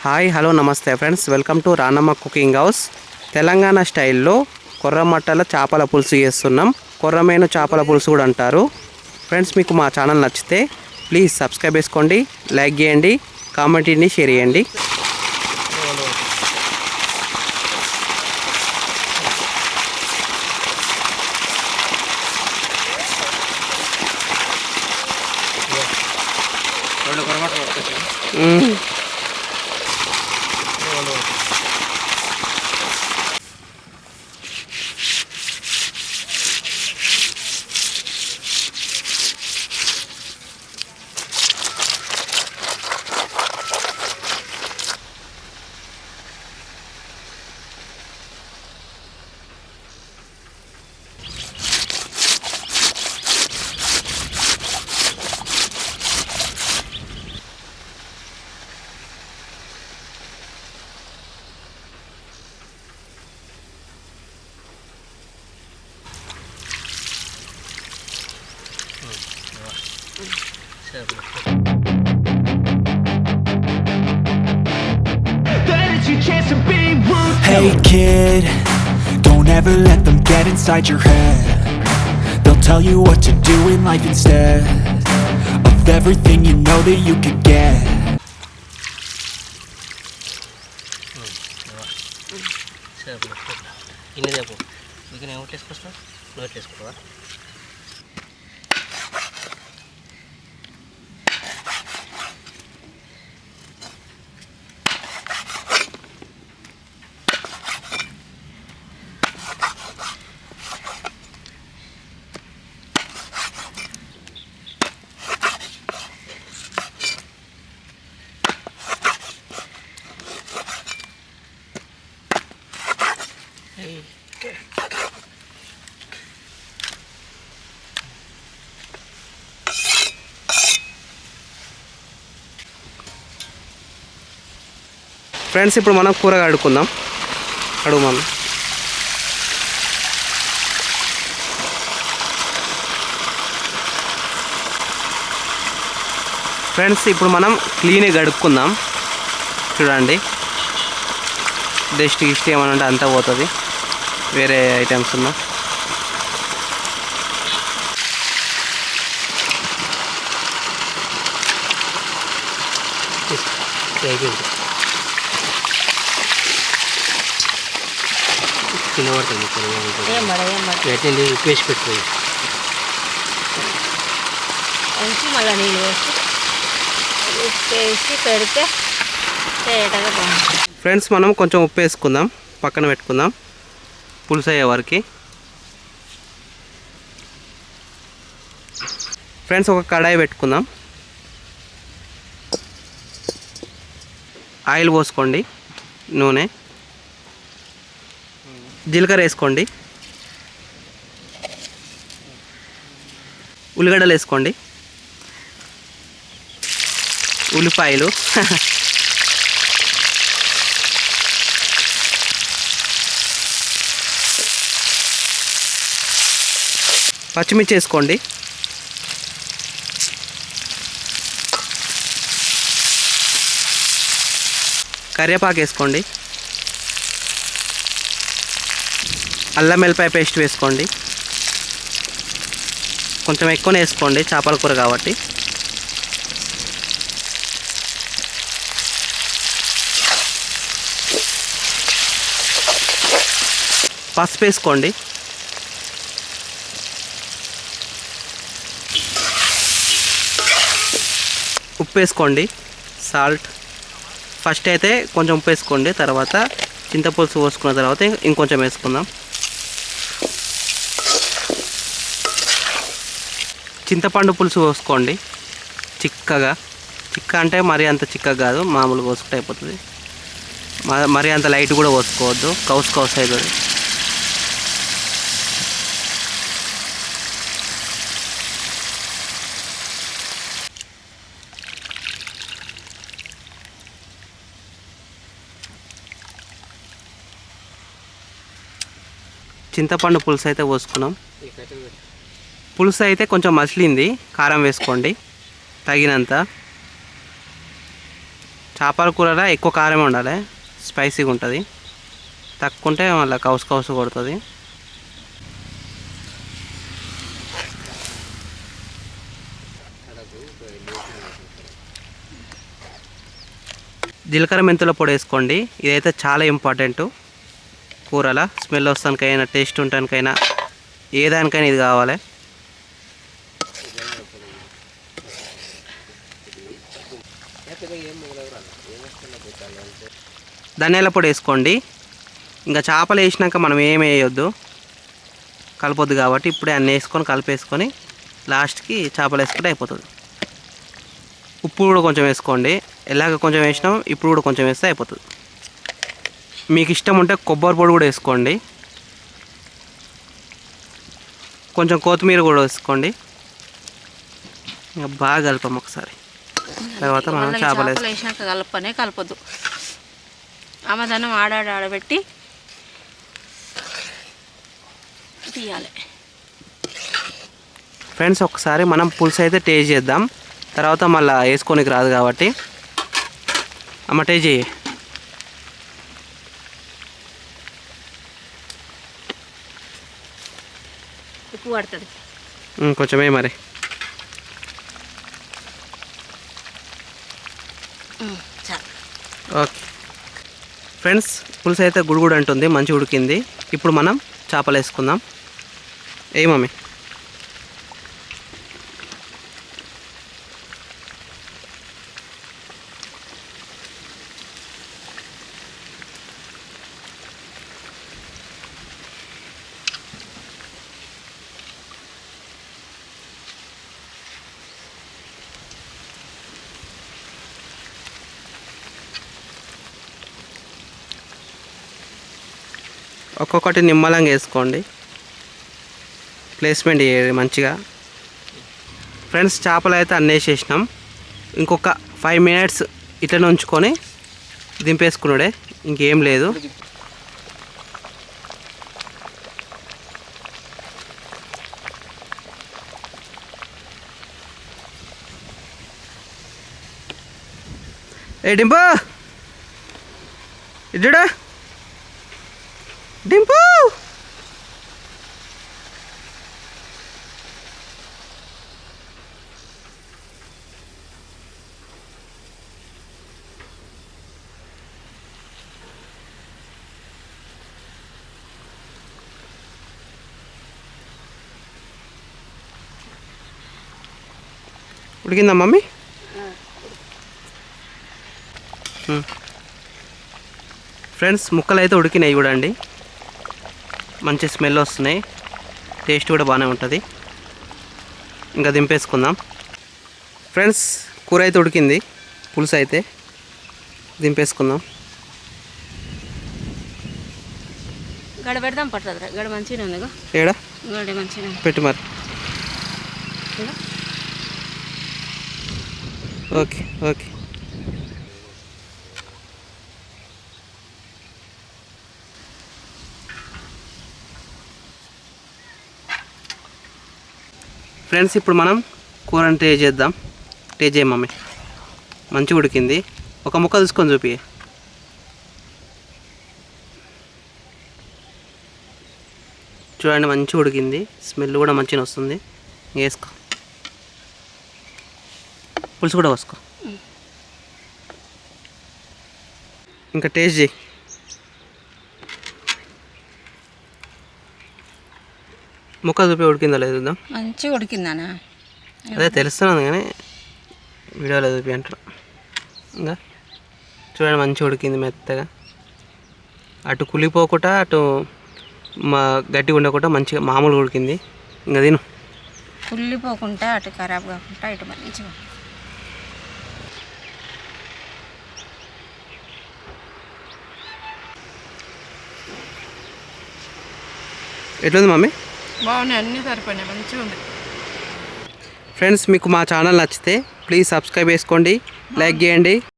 Hi hello నమస్తే friends, welcome to రానమ్మ cooking house. Telangana స్టైల్లో కొర్రమట్టల చేపల పులుసు చేస్తున్నాం. కొర్రమేను చేపల పులుసు కూడా అంటారు. ఫ్రెండ్స్, మీకు మా ఛానల్ నచ్చితే ప్లీజ్ సబ్స్క్రైబ్ చేసుకోండి, లైక్ చేయండి, కామెంట్ చేయండి, షేర్ చేయండి. Hey kid, don't ever let them get inside your head. They'll tell you what to do in life instead of everything you know that you could get. Friends, ఇప్పుడు మనం కూర కడుక్కుందాం. మనం friends ఇప్పుడు మనం క్లీన్గా కడుక్కుందాం. చూడండి, డస్ట్ గిస్ట్ ఏమన్నా ఉంటే అంతా పోతుంది. వేరే ఐటమ్స్ ఉన్నా తినబడుతుంది. ఉప్పేసి పెట్టుకోండి. మళ్ళీ నీళ్ళు వేసి ఉప్పేసి పెడితే తేటగా బాగుంటుంది. ఫ్రెండ్స్, మనం కొంచెం ఉప్పు వేసుకుందాం, పక్కన పెట్టుకుందాం పులుసు అయ్యే వరకు. ఫ్రెండ్స్, ఒక కడాయి పెట్టుకుందాం. ఆయిల్ పోసుకోండి, నూనె, జీలకర్ర వేసుకోండి, ఉల్లిగడ్డలు వేసుకోండి, ఉల్లిపాయలు, పచ్చిమిర్చి వేసుకోండి, కరివేపాకు వేసుకోండి, అల్లం వెల్లిపాయ పేస్ట్ వేసుకోండి. కొంచెం ఎక్కువనే వేసుకోండి, చేపల కూర కాబట్టి. పసుపు వేసుకోండి, ఉప్పు వేసుకోండి, సాల్ట్. ఫస్ట్ అయితే కొంచెం ఉప్పు వేసుకోండి, తర్వాత చింతపులుసు పోసుకున్న తర్వాత ఇంకొంచెం వేసుకుందాం. చింతపండు పులుసు పోసుకోండి చిక్కగా. అంటే మరీ అంత చిక్కగా కాదు, మామూలుగా పోసుకుంటే అయిపోతుంది. మరీ అంత లైట్ కూడా పోసుకోవద్దు, కౌసు అవుతుంది. చింతపండు పులుసు అయితే పోసుకున్నాం. పులుసు అయితే కొంచెం మసిలింది. కారం వేసుకోండి తగినంత. చేపల కూరలో ఎక్కువ కారం ఉండాలి, స్పైసీగా ఉంటుంది. తక్కువ ఉంటే మళ్ళీ కౌసు కౌసు కొడుతుంది. జీలకర్ర మెంతుల పొడి వేసుకోండి. ఇదైతే చాలా ఇంపార్టెంట్. కూరల స్మెల్ వస్తానికైనా, టేస్ట్ ఉండటానికైనా, ఏ దానికైనా ఇది కావాలి. ధనియాల పొడి వేసుకోండి. ఇంకా చేపలు వేసినాక మనం ఏమి వేయొద్దు, కలపొద్దు కాబట్టి ఇప్పుడే అన్నీ వేసుకొని కలిపేసుకొని లాస్ట్కి చేపలు వేసుకుంటే అయిపోతుంది. ఉప్పు కూడా కొంచెం వేసుకోండి. ఎలాగ కొంచెం వేసినాం, ఇప్పుడు కూడా కొంచెం వేస్తే అయిపోతుంది. మీకు ఇష్టం ఉంటే కొబ్బరి పొడి కూడా వేసుకోండి. కొంచెం కొత్తిమీర కూడా వేసుకోండి. ఇంకా బాగా కలపం ఒకసారి. తర్వాత మనం చేపలు వేసినాక కలపనే కలపొద్దు. ఆమెదానం ఆడబెట్టి తీయాలి. ఫ్రెండ్స్, ఒకసారి మనం పులుసు అయితే టేస్ట్ చేద్దాం. తర్వాత మళ్ళీ వేసుకోనికి రాదు కాబట్టి. అమ్మ టేస్ట్ చేయి. ఉప్పు పడుతుంది కొంచెమే మరి. ఓకే ఫ్రెండ్స్, పులుసు అయితే గుడుగుడు అంటుంది, మంచి ఉడికింది. ఇప్పుడు మనం చేపలు వేసుకుందాం. ఏ మమ్మీ? ఒక్కొక్కటి నిమ్మలంగా వేసుకోండి, ప్లేస్మెంట్ మంచిగా. ఫ్రెండ్స్, చేపలు అయితే అన్నీ వేసేసినాం. ఇంకొక 5 minutes ఇట్లనే ఉంచుకొని దింపేసుకున్నాడే, ఇంకేం లేదు. ఏ డింపు, ఇడ్డా డింపు. ఉడికిందా మమ్మీ? ఫ్రెండ్స్, ముక్కలు అయితే ఉడికినాయి చూడండి. మంచి స్మెల్ వస్తున్నాయి, టేస్ట్ కూడా బాగానే ఉంటుంది. ఇంకా దింపేసుకుందాం. ఫ్రెండ్స్, కూర అయితే ఉడికింది, పులుసు అయితే దింపేసుకుందాం. గడ పెడదాం పట్టదు, గడ మంచిగా ఉంది. ఏడా గడ మంచిగా పెట్టి మరి. Okay okay. ఫ్రెండ్స్, ఇప్పుడు మనం కూరని టేస్ట్ చేద్దాం. టేస్ట్ చేయ మమ్మీ. మంచిగా ఉడికింది. ఒక ముక్క తీసుకొని చూపి. చూడండి, మంచిగా ఉడికింది, స్మెల్ కూడా మంచిగా వస్తుంది. వేసుకో, పులుసు కూడా పోసుకో. ఇంకా టేస్ట్ చేయి. ముక్క చూపి ఉడికిందా లేదు చూద్దాం. మంచిగా ఉడికిందానా? అదే తెలుస్తున్నాను కానీ వీడియోలో చూపి అంటారు. ఇంకా చూడండి, మంచిగా ఉడికింది మెత్తగా. అటు కులిపోకుండా అటు గట్టిగా ఉండకుండా మంచిగా మామూలుగా ఉడికింది. ఇంకా తిను. కుళ్ళిపోకుండా అటు ఖరాబ్ కాకుండా ఇటు మంచిగా. ఎట్లుంది మమ్మీ? బాగున్నాయి, అన్నీ సరిపోయినాయి, మంచిగా ఉంది. ఫ్రెండ్స్, మీకు మా ఛానల్ నచ్చితే ప్లీజ్ సబ్స్క్రైబ్ చేసుకోండి, లైక్ చేయండి.